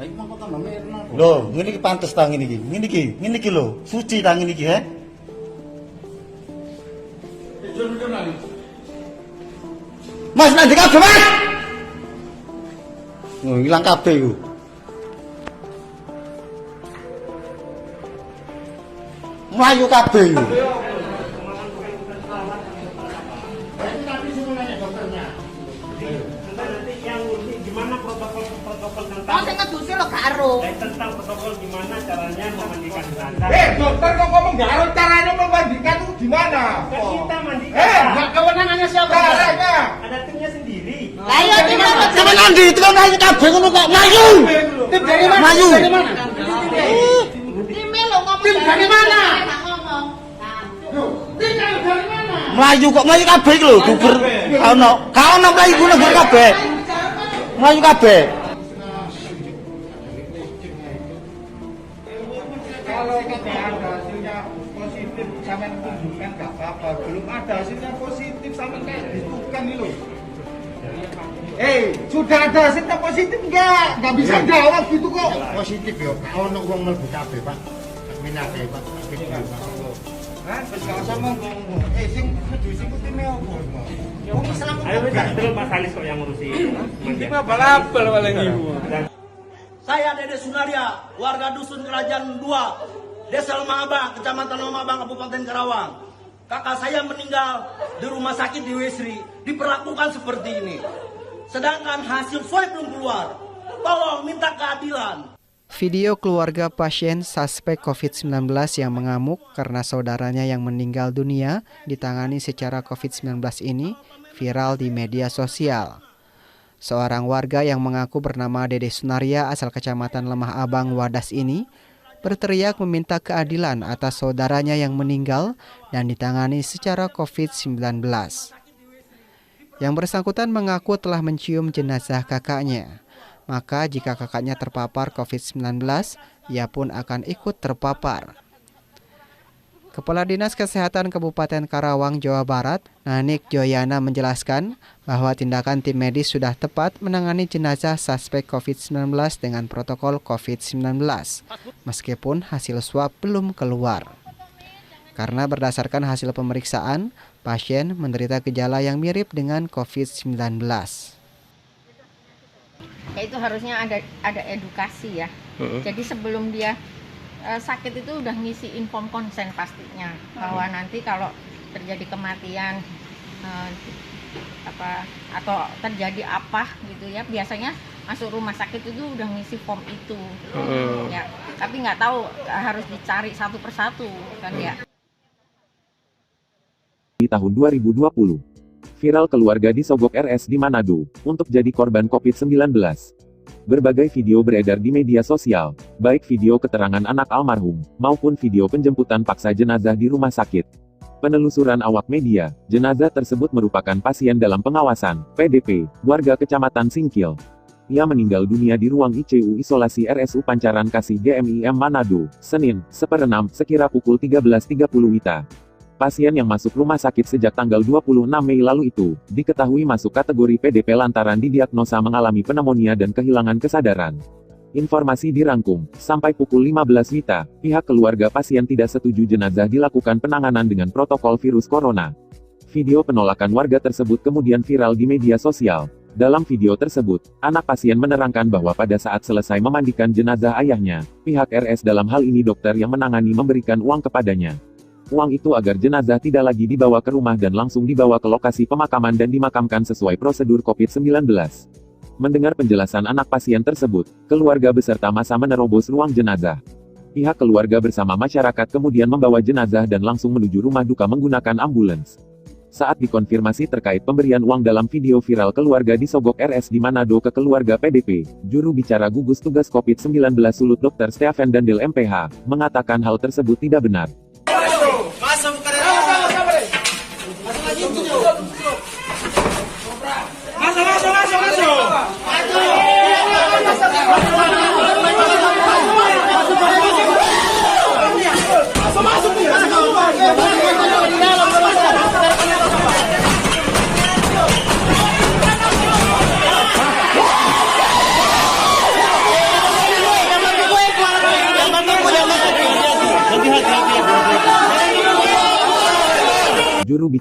Lah iku mangko tambah mirna. Lho, ngene iki pantes ta ngene iki. Ngene iki lho, suci ta ngene iki, he? Mas, nanti kabeh, Mas. Oh, ilang kabeh iku. Melayu kabeh iku. Gimana protokol tentang Oh, saya ngedusi lo karo. tentang protokol gimana caranya memandikan jenazah? Dokter kok ngomong nggak ada caranya memandikan itu gimana? Kan kita mandikan. Enggak kewenangannya siapa? Caranya. Ada timnya sendiri. Ayo tim apa? Sampe nandi itu kan melayu kabeh ngono kok. Melayu. Tim dari mana? Melayu. Dari mana? Tim lo ngomong tim dari mana? Ngomong. Tim dari mana? Melayu kok melayu kabeh iki lho, gugur. Kaono melayu ngono gugur kabeh. Melayu kabeh. Kalau tidak ada hasilnya positif, sama tunjukkan nggak apa-apa. Belum ada hasilnya positif, sama kayak ditentukan nih loh. Sudah ada hasilnya positif nggak bisa jawab gitu kok. Positif yo. Ono wong mlebu kabeh, Pak. Minate, Pak. Hah? Terus nggak usah ngomong. Sing kudu sing kutime opo? Wong Islam Ayo minta dulu Mas Halis kok yang ngurusin. ini mah balapel paling ibu. Saya Dede Sunaria, warga Dusun Kerajaan 2, Desa Lemah Abang, Kecamatan Lemah Abang, Kabupaten Karawang. Kakak saya meninggal di rumah sakit di Wesri, diperlakukan seperti ini. Sedangkan hasil swab belum keluar. Tolong minta keadilan. Video keluarga pasien suspek COVID-19 yang mengamuk karena saudaranya yang meninggal dunia ditangani secara COVID-19 ini viral di media sosial. Seorang warga yang mengaku bernama Dede Sunaria asal Kecamatan Lemah Abang, Wadas ini berteriak meminta keadilan atas saudaranya yang meninggal dan ditangani secara COVID-19. Yang bersangkutan mengaku telah mencium jenazah kakaknya. Maka jika kakaknya terpapar COVID-19, ia pun akan ikut terpapar. Kepala Dinas Kesehatan Kabupaten Karawang, Jawa Barat, Nanik Joyana menjelaskan bahwa tindakan tim medis sudah tepat menangani jenazah suspek COVID-19 dengan protokol COVID-19, meskipun hasil swab belum keluar. Karena berdasarkan hasil pemeriksaan, pasien menderita gejala yang mirip dengan COVID-19. Ya itu harusnya ada edukasi ya. Jadi sebelum dia sakit itu udah ngisi inform konsen pastinya bahwa nanti kalau terjadi kematian atau terjadi apa gitu ya, biasanya masuk rumah sakit itu udah ngisi form itu ya, tapi nggak tahu, harus dicari satu persatu kan ya. Di tahun 2020, viral keluarga disogok RS di Manado untuk jadi korban COVID-19. Berbagai video beredar di media sosial, baik video keterangan anak almarhum, maupun video penjemputan paksa jenazah di rumah sakit. Penelusuran awak media, jenazah tersebut merupakan pasien dalam pengawasan, PDP, warga Kecamatan Singkil. Ia meninggal dunia di ruang ICU isolasi RSU Pancaran Kasih GMIM Manado, Senin, 1/6, sekira pukul 13.30 WITA. Pasien yang masuk rumah sakit sejak tanggal 26 Mei lalu itu, diketahui masuk kategori PDP lantaran didiagnosa mengalami pneumonia dan kehilangan kesadaran. Informasi dirangkum, sampai pukul 15 WITA, pihak keluarga pasien tidak setuju jenazah dilakukan penanganan dengan protokol virus corona. Video penolakan warga tersebut kemudian viral di media sosial. Dalam video tersebut, anak pasien menerangkan bahwa pada saat selesai memandikan jenazah ayahnya, pihak RS dalam hal ini dokter yang menangani memberikan uang kepadanya. Uang itu agar jenazah tidak lagi dibawa ke rumah dan langsung dibawa ke lokasi pemakaman dan dimakamkan sesuai prosedur COVID-19. Mendengar penjelasan anak pasien tersebut, keluarga beserta masa menerobos ruang jenazah. Pihak keluarga bersama masyarakat kemudian membawa jenazah dan langsung menuju rumah duka menggunakan ambulans. Saat dikonfirmasi terkait pemberian uang dalam video viral keluarga disogok RS di Manado ke keluarga PDP, juru bicara gugus tugas COVID-19 Sulut Dr. Stephen Dandel MPH, mengatakan hal tersebut tidak benar.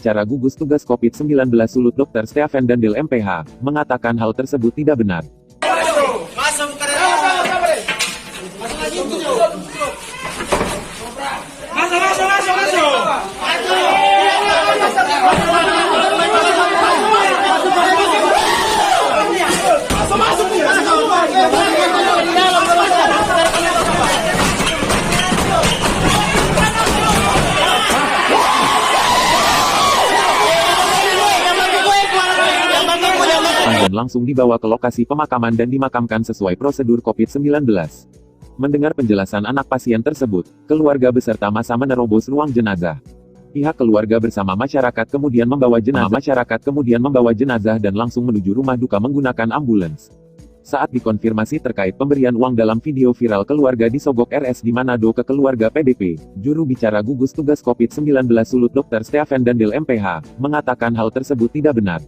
bicara gugus tugas COVID-19 Sulut Dr. Stefan Dandil MPH, mengatakan hal tersebut tidak benar. Dan langsung dibawa ke lokasi pemakaman dan dimakamkan sesuai prosedur COVID-19. Mendengar penjelasan anak pasien tersebut, keluarga beserta masa menerobos ruang jenazah. Pihak keluarga bersama masyarakat kemudian membawa jenazah dan langsung menuju rumah duka menggunakan ambulans. Saat dikonfirmasi terkait pemberian uang dalam video viral keluarga di Sogok RS di Manado ke keluarga PDP, juru bicara gugus tugas COVID-19 Sulut Dr. Stefan Dandil MPH, mengatakan hal tersebut tidak benar.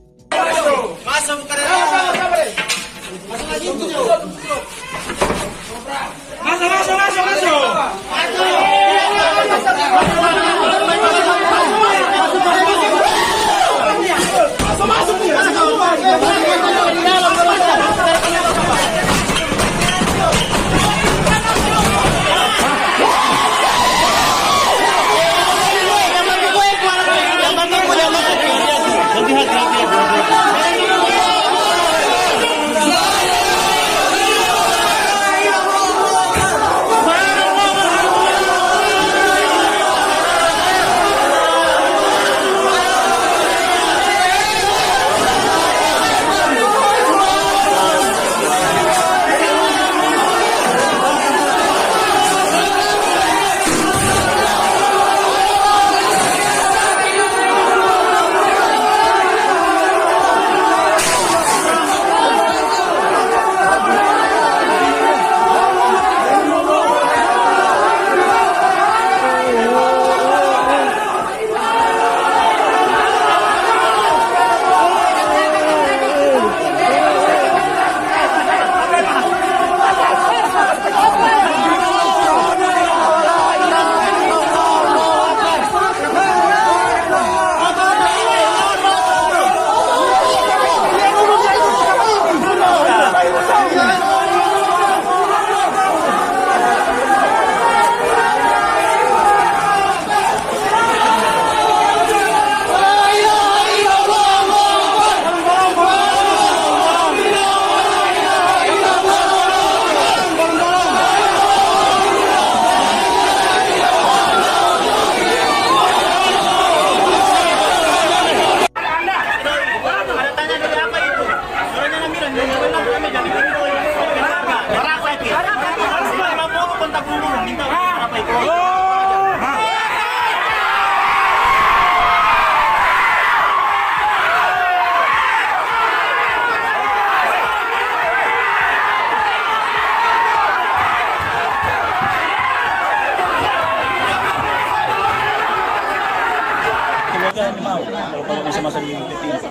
Kalau masa-masa di PT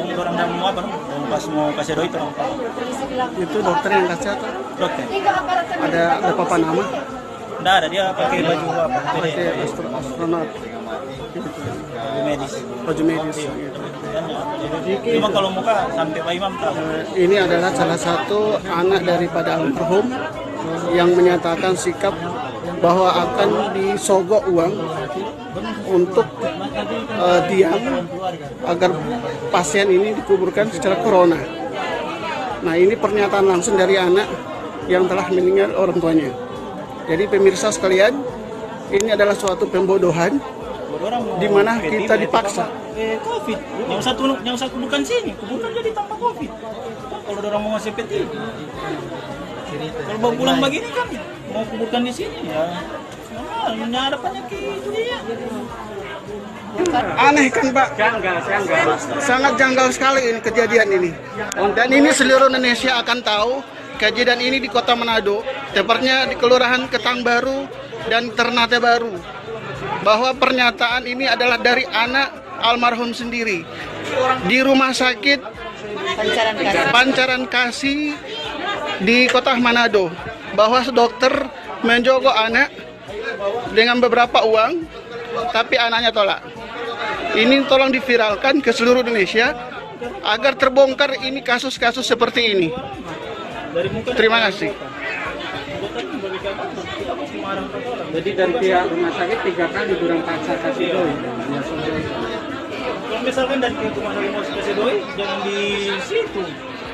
ini orang yang mau apa pas mau kasih doa itu dokter yang kasih atau dokter ada apa nama? Nggak ada, dia pakai baju apa? Pakai astronot baju medis gitu. Cuma kalau muka sampai Pak Imam tahu. Ini adalah salah satu anak daripada almarhum yang menyatakan sikap bahwa akan disogok uang untuk diam agar pasien ini dikuburkan secara corona. Nah, ini pernyataan langsung dari anak yang telah meninggal orang tuanya. Jadi pemirsa sekalian, ini adalah suatu pembodohan di mana kita dipaksa. COVID. Yang satu bukan sini, kuburan jadi tanpa COVID. Kalau orang mau ngasih PT, kalau mau pulang begini kan mau kuburkan di sini ya. Ini ada penyakit dunia. Aneh kan Pak? Sangat janggal sekali ini kejadian ini. Dan ini seluruh Indonesia akan tahu kejadian ini di Kota Manado, tepatnya di Kelurahan Ketang Baru dan Ternate Baru. Bahwa pernyataan ini adalah dari anak almarhum sendiri di rumah sakit Pancaran Kasih di Kota Manado. Bahwa dokter menjogok anak dengan beberapa uang, tapi anaknya tolak. Ini tolong diviralkan ke seluruh Indonesia agar terbongkar ini kasus-kasus seperti ini. Terima kasih. Jadi dari pihak rumah sakit 3 kali kurang paksa kasih doi. Kalau misalkan dari pihak rumah sakit mau kasih doi, jangan di situ.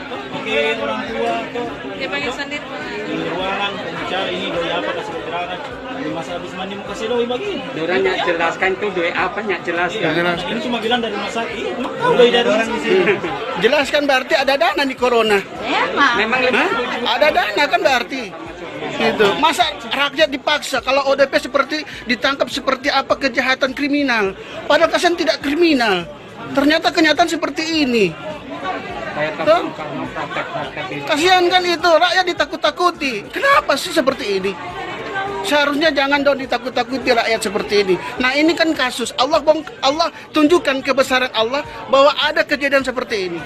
Pakai orang tua kok. Dia pakai sendiri. Di ruangan bicara ini doi apa kasih keterangan. Di masa habis mandi mau kasih doi begini. Orang nyak jelaskan tuh doi apa nyak jelaskan. Ini cuma bilang dari rumah sakit. Tahu doi dari orang di sini. Jelaskan berarti ada dana di corona. Memang Ada dana kan berarti. Gitu. Masa rakyat dipaksa kalau ODP seperti ditangkap seperti apa kejahatan kriminal. Padahal kasihan tidak kriminal. Ternyata kenyataan seperti ini. Kasihan kan itu, rakyat ditakut-takuti. Kenapa sih seperti ini? Seharusnya jangan dong ditakut-takuti rakyat seperti ini. Nah ini kan kasus. Allah tunjukkan kebesaran Allah bahwa ada kejadian seperti ini.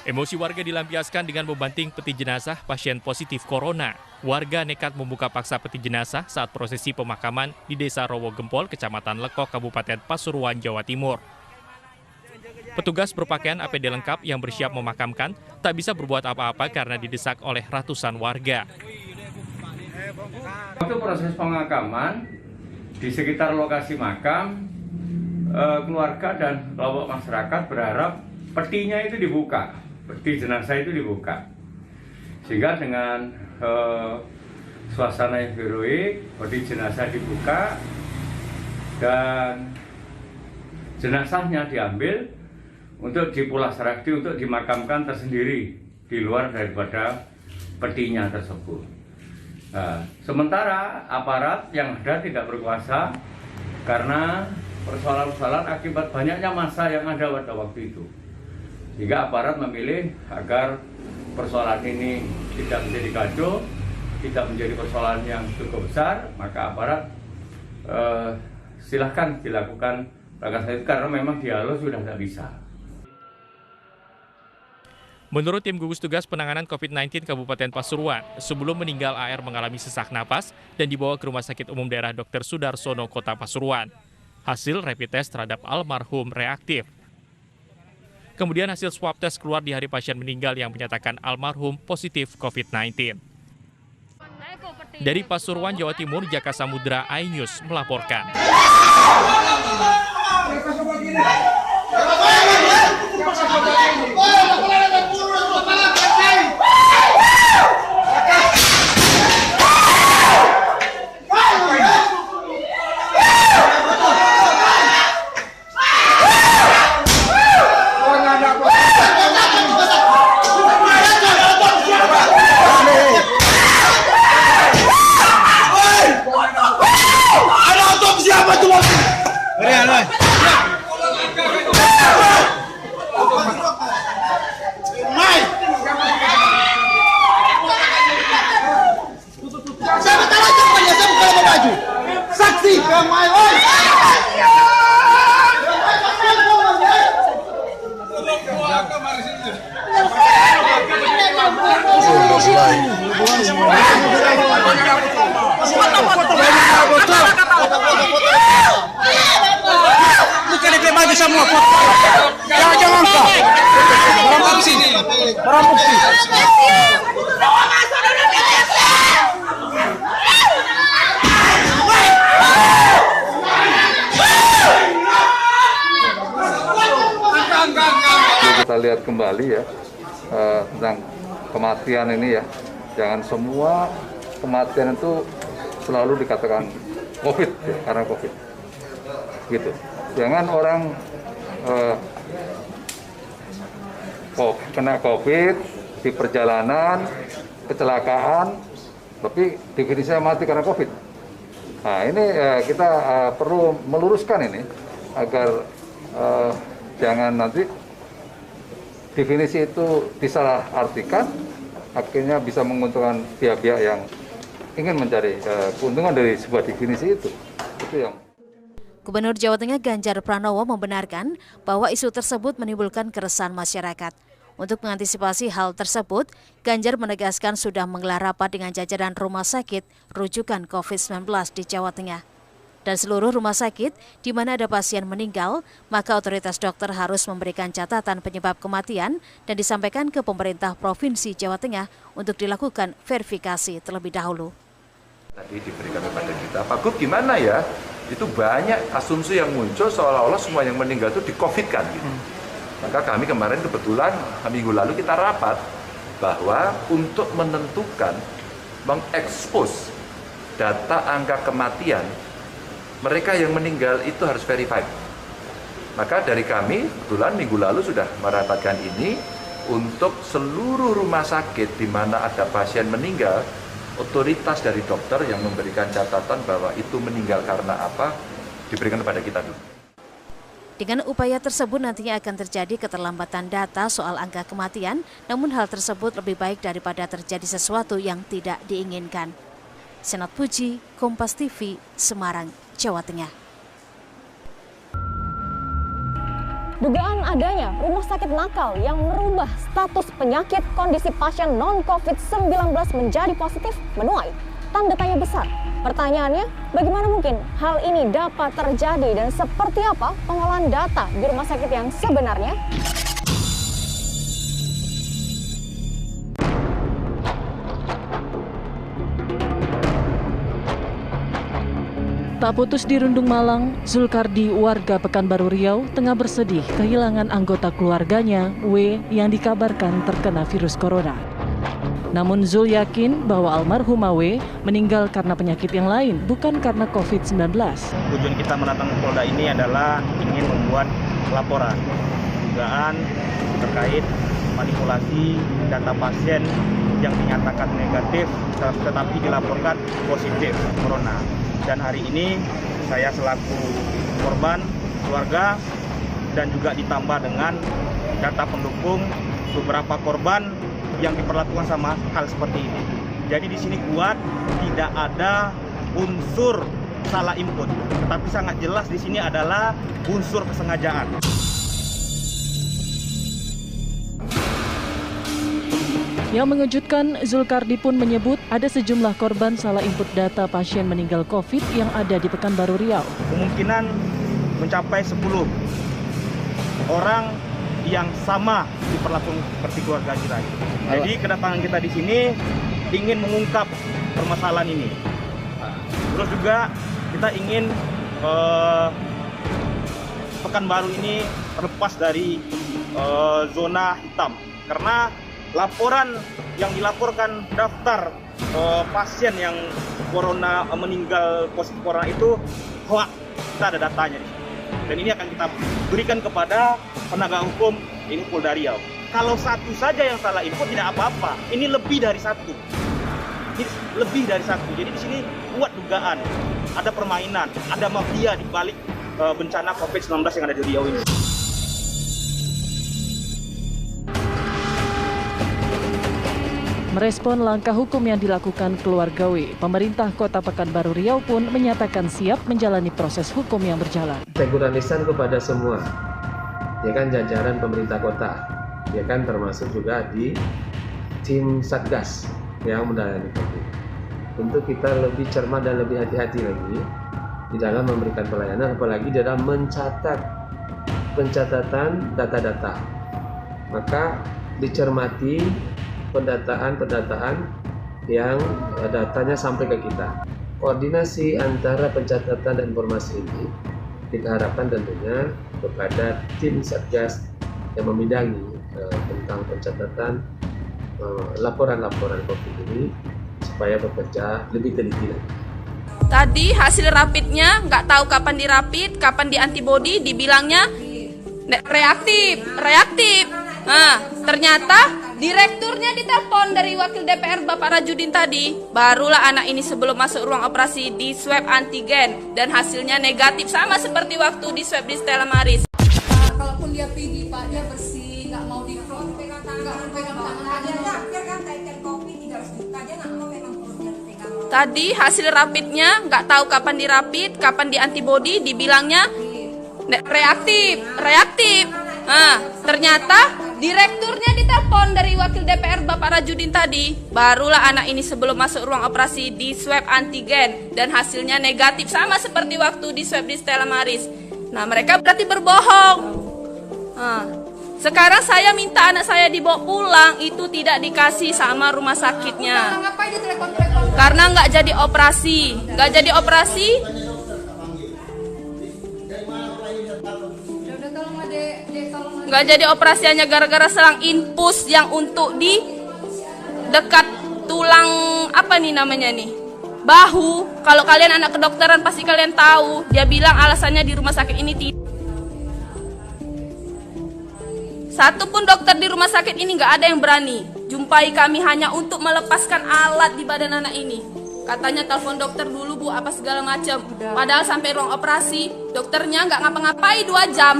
Emosi warga dilampiaskan dengan membanting peti jenazah pasien positif corona. Warga nekat membuka paksa peti jenazah saat prosesi pemakaman di Desa Rowo Gempol, Kecamatan Lekok, Kabupaten Pasuruan, Jawa Timur. Petugas berpakaian APD lengkap yang bersiap memakamkan tak bisa berbuat apa-apa karena didesak oleh ratusan warga. Waktu proses pemakaman di sekitar lokasi makam, keluarga dan kelompok masyarakat berharap petinya itu dibuka. Peti jenazah itu dibuka, sehingga dengan suasana yang heroik, peti jenazah dibuka dan jenazahnya diambil untuk dipulasarahdi untuk dimakamkan tersendiri di luar daripada petinya tersebut. Nah, sementara aparat yang ada tidak berkuasa karena persoalan-persoalan akibat banyaknya massa yang ada pada waktu itu. Sehingga aparat memilih agar persoalan ini tidak menjadi kacau, tidak menjadi persoalan yang cukup besar, maka aparat silahkan dilakukan langkah itu karena memang dialog sudah tidak bisa. Menurut tim gugus tugas penanganan COVID-19 Kabupaten Pasuruan, sebelum meninggal AR mengalami sesak napas dan dibawa ke Rumah Sakit Umum Daerah Dr. Sudarsono, Kota Pasuruan. Hasil rapid test terhadap almarhum reaktif. Kemudian hasil swab test keluar di hari pasien meninggal yang menyatakan almarhum positif COVID-19. Dari Pasuruan, Jawa Timur, Jaka Samudra, iNews melaporkan. Bukan itu baju semua foto. Jangan kok. Barang bukti. lihat kembali ya tentang kematian ini ya. Jangan semua kematian itu selalu dikatakan COVID ya, karena COVID. Gitu. Jangan orang kena COVID di perjalanan, kecelakaan, tapi definisinya mati karena COVID. Nah ini kita perlu meluruskan ini agar jangan nanti definisi itu disalahartikan, akhirnya bisa menguntungkan pihak-pihak yang ingin mencari keuntungan dari sebuah definisi itu. Itu yang. Gubernur Jawa Tengah Ganjar Pranowo membenarkan bahwa isu tersebut menimbulkan keresahan masyarakat. Untuk mengantisipasi hal tersebut, Ganjar menegaskan sudah menggelar rapat dengan jajaran rumah sakit rujukan COVID-19 di Jawa Tengah. Dan seluruh rumah sakit di mana ada pasien meninggal, maka otoritas dokter harus memberikan catatan penyebab kematian dan disampaikan ke pemerintah Provinsi Jawa Tengah untuk dilakukan verifikasi terlebih dahulu. Tadi diberikan kepada kita, Pak Gub gimana ya? Itu banyak asumsi yang muncul seolah-olah semua yang meninggal itu di-COVID-kan gitu. Maka kami kemarin kebetulan minggu lalu kita rapat bahwa untuk menentukan, mengekspos data angka kematian, mereka yang meninggal itu harus verified. Maka dari kami kebetulan minggu lalu sudah merapatkan ini untuk seluruh rumah sakit di mana ada pasien meninggal, otoritas dari dokter yang memberikan catatan bahwa itu meninggal karena apa, diberikan kepada kita dulu. Dengan upaya tersebut nantinya akan terjadi keterlambatan data soal angka kematian, namun hal tersebut lebih baik daripada terjadi sesuatu yang tidak diinginkan. Senat Puji, Kompas TV, Semarang, Jawa Tengah. Dugaan adanya rumah sakit nakal yang merubah status penyakit kondisi pasien non-COVID-19 menjadi positif menuai tanda tanya besar. Pertanyaannya, bagaimana mungkin hal ini dapat terjadi dan seperti apa pengolahan data di rumah sakit yang sebenarnya? Tak putus di Rundung Malang, Zulkardi warga Pekanbaru Riau tengah bersedih kehilangan anggota keluarganya, W, yang dikabarkan terkena virus corona. Namun Zul yakin bahwa almarhumah W meninggal karena penyakit yang lain, bukan karena COVID-19. Tujuan kita mendatangi Polda ini adalah ingin membuat laporan dugaan terkait manipulasi data pasien yang dinyatakan negatif tetapi dilaporkan positif corona. Dan hari ini saya selaku korban, keluarga, dan juga ditambah dengan data pendukung beberapa korban yang diperlakukan sama hal seperti ini. Jadi di sini kuat tidak ada unsur salah input, tetapi sangat jelas di sini adalah unsur kesengajaan. Yang mengejutkan, Zulkardi pun menyebut ada sejumlah korban salah input data pasien meninggal COVID yang ada di Pekanbaru Riau. Kemungkinan mencapai 10 orang yang sama diperlakukan seperti keluarga kita. Jadi kedatangan kita di sini ingin mengungkap permasalahan ini. Terus juga kita ingin Pekanbaru ini terlepas dari zona hitam, karena laporan yang dilaporkan daftar pasien yang corona meninggal positif corona itu hoax. Kita ada datanya. Dan ini akan kita berikan kepada penegak hukum ini Polda Riau. Kalau satu saja yang salah input tidak apa-apa. Ini lebih dari satu. Ini lebih dari satu. Jadi di sini kuat dugaan ada permainan, ada mafia di balik bencana COVID-19 yang ada di Riau ini. Merespon langkah hukum yang dilakukan keluarga W, pemerintah Kota Pekanbaru Riau pun menyatakan siap menjalani proses hukum yang berjalan. Teguran lisan kepada semua, ya kan, jajaran pemerintah kota, ya kan, termasuk juga di tim Satgas yang menangani COVID. Untuk kita lebih cermat dan lebih hati-hati lagi di dalam memberikan pelayanan, apalagi dalam mencatat pencatatan data-data. Maka dicermati pendataan yang datanya sampai ke kita. Koordinasi antara pencatatan dan informasi ini kita harapkan tentunya kepada tim Satgas yang membidangi tentang pencatatan laporan-laporan COVID ini supaya bekerja lebih teliti lagi. Tadi hasil rapidnya nggak tahu kapan dirapid, kapan di antibody, dibilangnya reaktif. Nah, ternyata direkturnya ditelepon dari wakil DPR Bapak Rajudin tadi. Barulah anak ini sebelum masuk ruang operasi di swab antigen dan hasilnya negatif sama seperti waktu di swab di Stella Maris. Kalaupun dia pergi Pak, dia bersih, nggak mau pegang tangan aja. Dia kan teken kopi 300 juta, dia nggak mau pegang perutnya. Tadi hasil rapidnya nggak tahu kapan dirapid, kapan di antibody, dibilangnya reaktif. Nah, ternyata direkturnya ditelepon dari wakil DPR Bapak Rajudin tadi. Barulah anak ini sebelum masuk ruang operasi di swab antigen dan hasilnya negatif sama seperti waktu di swab di Stella Maris. Nah, mereka berarti berbohong. Nah, sekarang saya minta anak saya dibawa pulang, itu tidak dikasih sama rumah sakitnya. Karena nggak jadi operasi. Nggak jadi operasi hanya gara-gara selang infus yang untuk di dekat tulang apa nih namanya nih, bahu. Kalau kalian anak kedokteran pasti kalian tahu. Dia bilang alasannya di rumah sakit ini tidak. Satu pun dokter di rumah sakit ini nggak ada yang berani jumpai kami hanya untuk melepaskan alat di badan anak ini. Katanya telepon dokter dulu Bu, apa segala macam. Padahal sampai ruang operasi dokternya nggak ngapa-ngapain 2 jam.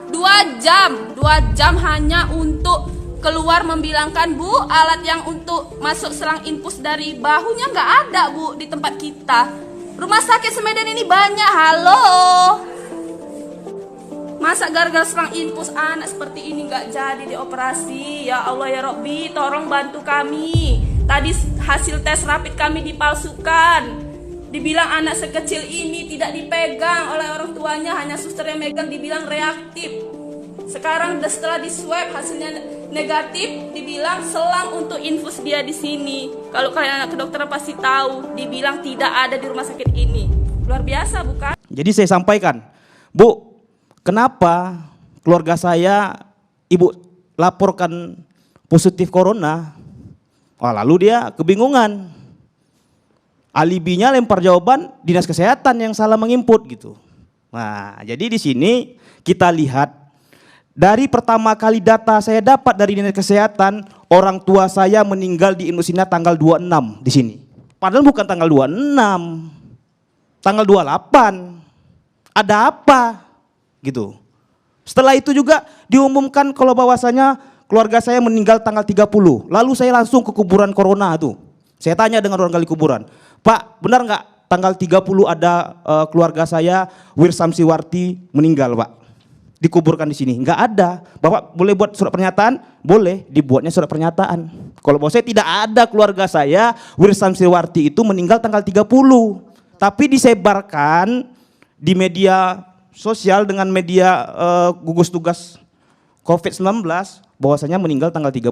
2 jam hanya untuk keluar membilangkan Bu, alat yang untuk masuk selang infus dari bahunya nggak ada Bu di tempat kita. Rumah sakit Semedan ini banyak, halo. Masa gara-gara selang infus anak seperti ini nggak jadi dioperasi? Ya Allah ya Robbi, tolong bantu kami. Tadi hasil tes rapid kami dipalsukan. Dibilang anak sekecil ini tidak dipegang oleh orang tuanya, hanya suster yang megang, dibilang reaktif. Sekarang setelah di swab hasilnya negatif, dibilang selang untuk infus dia di sini. Kalau kalian anak kedokteran pasti tahu, dibilang tidak ada di rumah sakit ini. Luar biasa bukan? Jadi saya sampaikan, Bu, kenapa keluarga saya ibu laporkan positif corona? Oh, lalu dia kebingungan. Alibinya lempar jawaban dinas kesehatan yang salah menginput gitu. Nah, jadi di sini kita lihat dari pertama kali data saya dapat dari dinas kesehatan, orang tua saya meninggal di Indosina tanggal 26 di sini. Padahal bukan tanggal 26, tanggal 28. Ada apa? Gitu. Setelah itu juga diumumkan kalau bahwasanya keluarga saya meninggal tanggal 30. Lalu saya langsung ke kuburan corona tuh. Saya tanya dengan orang gali kuburan, Pak, benar nggak tanggal 30 ada keluarga saya Wirsamsiwarti meninggal, Pak? Dikuburkan di sini? Nggak ada. Bapak boleh buat surat pernyataan? Boleh, dibuatnya surat pernyataan. Kalau bahwa saya tidak ada keluarga saya Wirsamsiwarti itu meninggal tanggal 30. Tapi disebarkan di media sosial dengan media gugus tugas COVID-19 bahwasanya meninggal tanggal 30.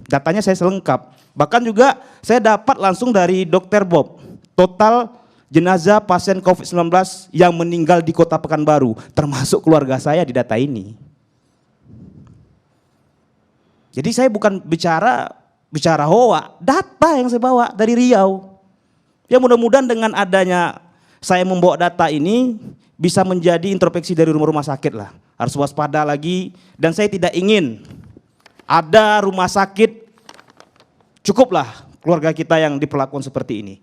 Datanya saya selengkap. Bahkan juga saya dapat langsung dari Dr. Bob total jenazah pasien COVID-19 yang meninggal di Kota Pekanbaru, termasuk keluarga saya di data ini. Jadi saya bukan bicara hoa, data yang saya bawa dari Riau. Ya mudah-mudahan dengan adanya saya membawa data ini bisa menjadi introspeksi dari rumah-rumah sakit lah. Harus waspada lagi, dan saya tidak ingin ada rumah sakit, cukuplah keluarga kita yang diperlakukan seperti ini.